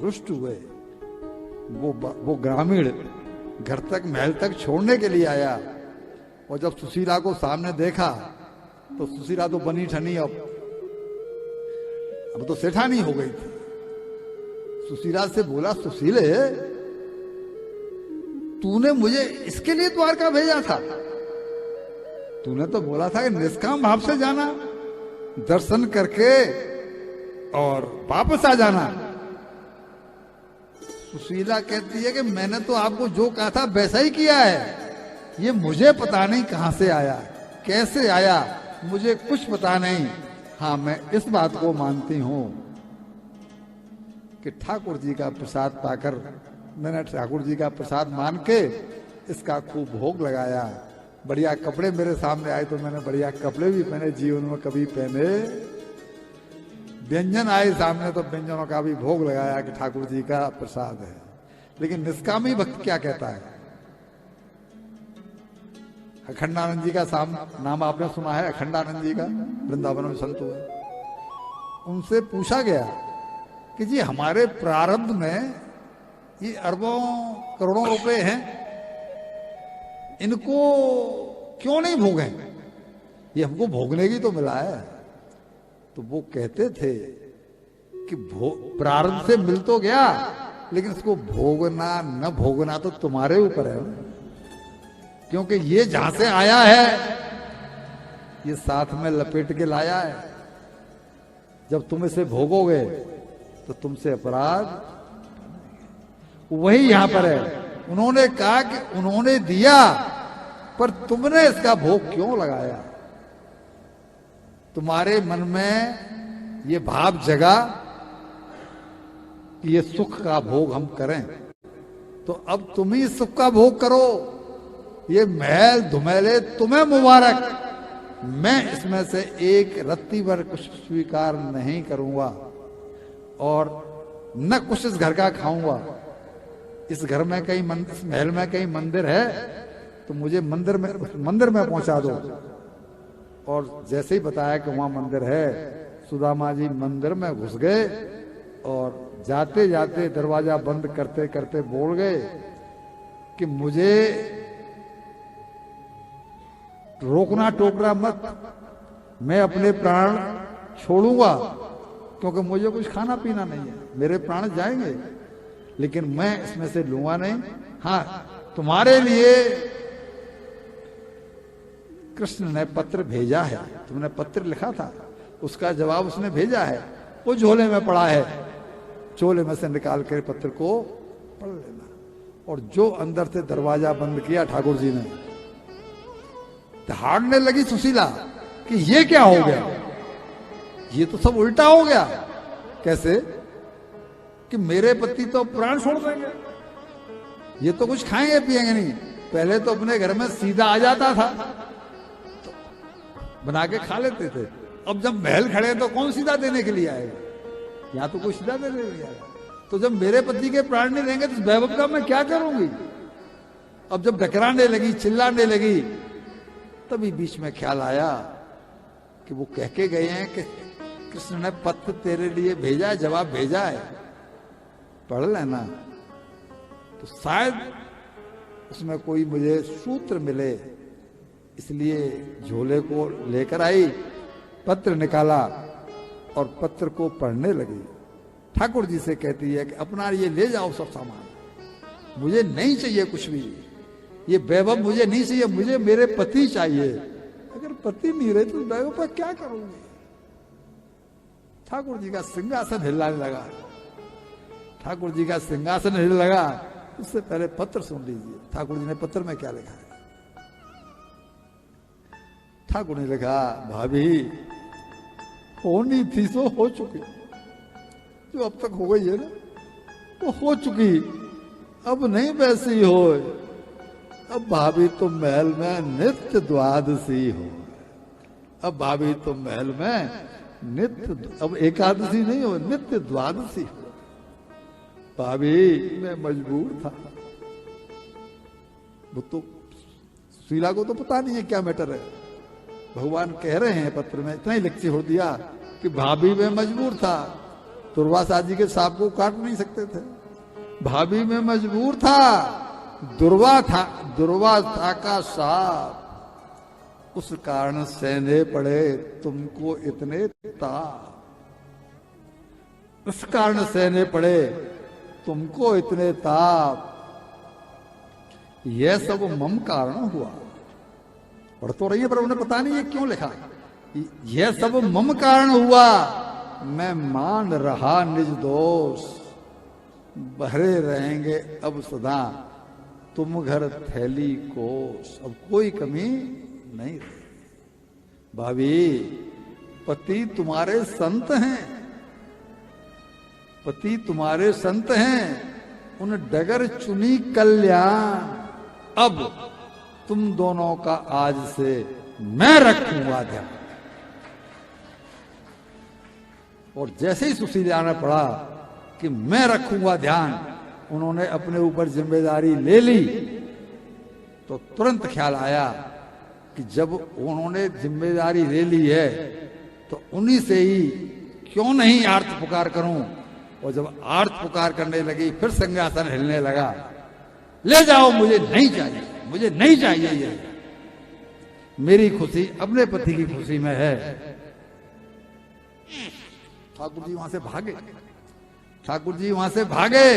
रुष्ट हुए। वो ग्रामीण घर तक, महल तक छोड़ने के लिए आया, और जब सुशीला को सामने देखा तो सुशीला तो बनी ठनी अब तो सेठानी हो गई थी। सुशीला से बोला, सुशीले तूने मुझे इसके लिए द्वारका भेजा था? तूने तो बोला था कि निष्काम भाव से जाना, दर्शन करके और वापस आ जाना। सुशीला कहती है कि मैंने तो आपको जो कहा था वैसा ही किया है। ये मुझे पता नहीं कहां से आया, कैसे आया, मुझे कुछ पता नहीं। हाँ, मैं इस बात को मानती हूं कि ठाकुर जी का प्रसाद पाकर, मैंने ठाकुर जी का प्रसाद मान के इसका खूब भोग लगाया। बढ़िया कपड़े मेरे सामने आए तो मैंने बढ़िया कपड़े भी पहने, जीवन में कभी पहने। व्यंजन आए सामने तो व्यंजनों का भी भोग लगाया कि ठाकुर जी का प्रसाद है। लेकिन निष्कामी भक्त क्या कहता है? अखंडानंद जी का नाम आपने सुना है? अखंडानंद जी का वृंदावन में संत हुए। उनसे पूछा गया कि जी हमारे प्रारब्ध में ये अरबों करोड़ों रुपए हैं, इनको क्यों नहीं भोगे? ये हमको भोगने की तो मिला है। तो वो कहते थे कि प्रारब्ध से मिल तो गया, लेकिन इसको भोगना न भोगना तो तुम्हारे ऊपर है, क्योंकि ये जहां से आया है ये साथ में लपेट के लाया है। जब तुम इसे भोगोगे तो तुमसे अपराध वही यहां पर है। उन्होंने कहा कि उन्होंने दिया, पर तुमने इसका भोग क्यों लगाया? तुम्हारे मन में ये भाव जगा कि ये सुख का भोग हम करें, तो अब तुम ही सुख का भोग करो। ये महल धुमेले तुम्हें मुबारक, मैं इसमें से एक रत्ती भर कुछ स्वीकार नहीं करूंगा और न कुछ इस घर का खाऊंगा। इस घर में कहीं इस महल में कहीं मंदिर है तो मुझे मंदिर में पहुंचा दो। और जैसे ही बताया कि वहां मंदिर है, सुदामा जी मंदिर में घुस गए और जाते जाते दरवाजा बंद करते करते बोल गए कि मुझे रोकना टोकना मत, मैं अपने प्राण छोड़ूंगा, क्योंकि मुझे कुछ खाना पीना नहीं है, मेरे प्राण जाएंगे, लेकिन मैं इसमें से लूंगा नहीं। हाँ, तुम्हारे लिए कृष्ण ने पत्र भेजा है, तुमने पत्र लिखा था, उसका जवाब उसने भेजा है, वो झोले में पड़ा है, झोले में से निकाल कर पत्र को पढ़ लेना। और जो अंदर से दरवाजा बंद किया ठाकुर जी ने, दहाड़ने लगी सुशीला कि ये क्या हो गया, ये तो सब उल्टा हो गया। कैसे? कि मेरे पति तो प्राण छोड़ देंगे, ये तो कुछ खाएंगे पिएंगे नहीं। पहले तो अपने घर में सीधा आ जाता था तो बना के खा लेते थे, अब जब महल खड़े तो कौन सीधा देने के लिए आएगा? यहाँ तो कोई सीधा देने के लिए आएगा। तो जब मेरे पति के प्राण नहीं रहेंगे तो वैभव का मैं क्या करूंगी? अब जब डकराने लगी, चिल्लाने लगी, तभी बीच में ख्याल आया कि वो कह के गए हैं कि कृष्ण ने पत्र तेरे लिए भेजा है, जवाब भेजा है, पढ़ लेना। तो शायद उसमें कोई मुझे सूत्र मिले, इसलिए झोले को लेकर आई, पत्र निकाला और पत्र को पढ़ने लगी। ठाकुर जी से कहती है कि अपना ये ले जाओ सब सामान, मुझे नहीं चाहिए कुछ भी, ये वैभव मुझे नहीं चाहिए, मुझे मेरे पति चाहिए। अगर पति नहीं रहे तो वैभव पर क्या करूंगी? ठाकुर जी का सिंहासन हिलाने लगा, ठाकुर जी का सिंहासन हिलने लगा। उससे पहले पत्र सुन लीजिए, ठाकुर जी ने पत्र में क्या लिखा है। ठाकुर ने लिखा, भाभी होनी थी सो हो चुकी, जो अब तक हो गई है ना वो हो चुकी, अब नहीं वैसी हो। अब भाभी तुम महल में नित्य द्वादशी हो, अब भाभी तुम महल में नित्य, अब एकादशी नहीं हो, नित्य द्वादशी हो। भाभी मैं मजबूर था। वो तो शीला को तो पता नहीं है क्या मैटर है, भगवान कह रहे हैं पत्र में, इतना ही लिख छोड़ दिया कि भाभी मैं मजबूर था, दुर्वासा जी के सांप को काट नहीं सकते थे। भाभी में मजबूर था, दुर्वासा का सांप, उस कारण सहने पड़े तुमको इतने ताप, उस कारण सहने पड़े तुमको इतने ताप। यह सब मम कारण हुआ। पढ़ तो रही है पर उन्हें पता नहीं है क्यों लिखा। यह सब मम कारण हुआ, मैं मान रहा निज दोष, भरे रहेंगे अब सदा तुम घर थैली कोस। अब कोई कमी नहीं रही। भाभी, पति तुम्हारे संत हैं, पति तुम्हारे संत हैं, उन डगर चुनी कल्याण। अब तुम दोनों का आज से मैं रखूंगा ध्यान। और जैसे ही सुशीला ने पढ़ा कि मैं रखूंगा ध्यान, उन्होंने अपने ऊपर जिम्मेदारी ले ली, तो तुरंत ख्याल आया कि जब उन्होंने जिम्मेदारी ले ली है तो उन्हीं से ही क्यों नहीं आर्त पुकार करूं। और जब आर्त पुकार करने लगी, फिर सिंहासन हिलने लगा। ले जाओ, मुझे नहीं चाहिए, मुझे नहीं चाहिए ये। मेरी खुशी अपने पति की खुशी में है। ठाकुर जी वहां से भागे, ठाकुर जी वहां से भागे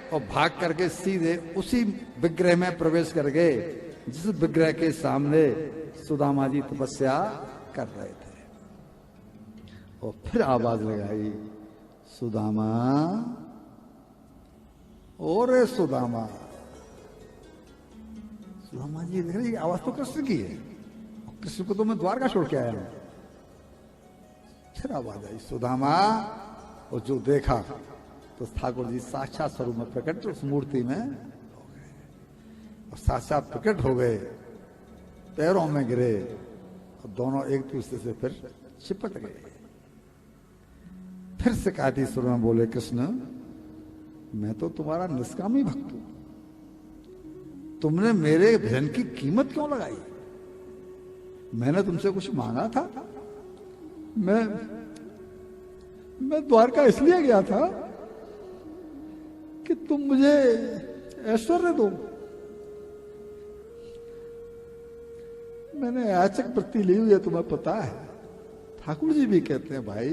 और भाग करके सीधे उसी विग्रह में प्रवेश कर गए जिस विग्रह के सामने सुदामा जी तपस्या कर रहे थे। और फिर आवाज लगाई, सुदामा, और सुदामा। सुदामा जी देख रहे आवाज तो कृष्ण की है, कृष्ण को तो मैं द्वारका छोड़ के आया हूं। फिर आवाज आई, सुदामा। और जो देखा तो ठाकुर जी साक्षात स्वरूप में प्रकट उस मूर्ति में हो गए, और साक्षात प्रकट हो गए, पैरों में गिरे और दोनों एक दूसरे से फिर चिपट गए। फिर शिकायती सुर में बोले, कृष्ण, मैं तो तुम्हारा निष्कामी भक्त हूं, तुमने मेरे भजन की कीमत क्यों लगाई? मैंने तुमसे कुछ मांगा था? मैं द्वारका इसलिए गया था कि तुम मुझे ऐश्वर्य दो। मैंने याचक वृत्ति ली हुई है, तुम्हें पता है। ठाकुर जी भी कहते हैं, भाई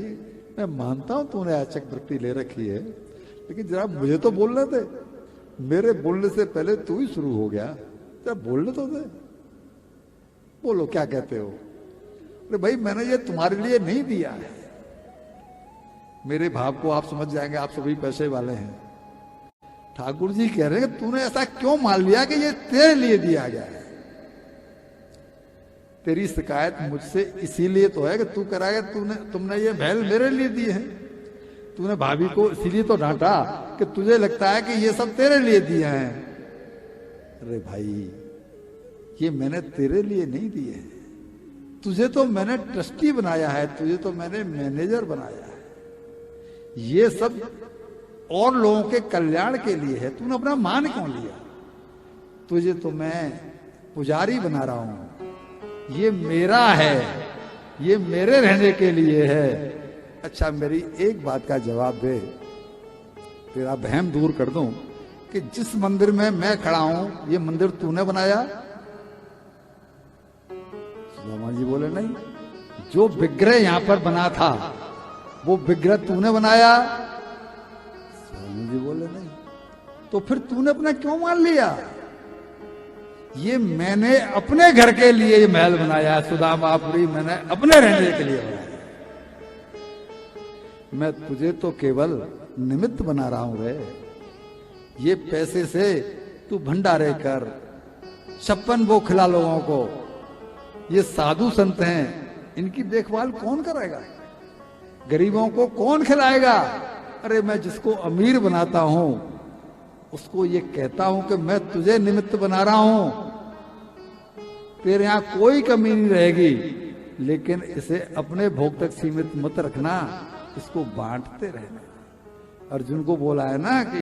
मैं मानता हूं तूने याचक वृत्ति ले रखी है, लेकिन जरा मुझे तो बोलने दे। मेरे बोलने से पहले तू ही शुरू हो गया, जरा बोलने तो दे। बोलो क्या कहते हो? अरे भाई, मैंने ये तुम्हारे लिए नहीं दिया है। मेरे भाव को आप समझ जाएंगे, आप सभी पैसे वाले हैं। ठाकुर जी कह रहे हैं, तूने ऐसा क्यों मान लिया कि ये तेरे लिए दिया गया है? तेरी शिकायत मुझसे इसीलिए तो है कि तू कराएगा, तुमने ये महल मेरे लिए दिए हैं। तूने भाभी को इसीलिए तो डांटा कि तुझे लगता है कि ये सब तेरे लिए दिए हैं। अरे भाई, ये मैंने तेरे लिए नहीं दिए हैं। तुझे तो मैंने ट्रस्टी बनाया है, तुझे तो मैंने मैनेजर बनाया है। ये सब और लोगों के कल्याण के लिए है। तूने अपना मान क्यों लिया? तुझे तो मैं पुजारी बना रहा हूं, ये मेरा है, ये मेरे रहने के लिए है। अच्छा, मेरी एक बात का जवाब दे, तेरा वहम दूर कर दूं कि जिस मंदिर में मैं खड़ा हूं, ये मंदिर तूने बनाया? सुदामा जी बोले, नहीं। जो विग्रह यहां पर बना था, वो विग्रह तूने बनाया? स्वामी जी बोले, नहीं। तो फिर तूने अपना क्यों मान लिया? ये मैंने अपने घर के लिए ये महल बनाया, सुदामापुरी मैंने अपने रहने के लिए बनाया। मैं तुझे तो केवल निमित्त बना रहा हूं रे। ये पैसे से तू भंडारे कर, 56 वो खिला लोगों को। ये साधु संत हैं, इनकी देखभाल कौन करेगा? गरीबों को कौन खिलाएगा? अरे मैं जिसको अमीर बनाता हूं उसको ये कहता हूं कि मैं तुझे निमित्त बना रहा हूं, तेरे यहां कोई कमी नहीं रहेगी, लेकिन इसे अपने भोग तक सीमित मत रखना, इसको बांटते रहना। अर्जुन को बोला है ना कि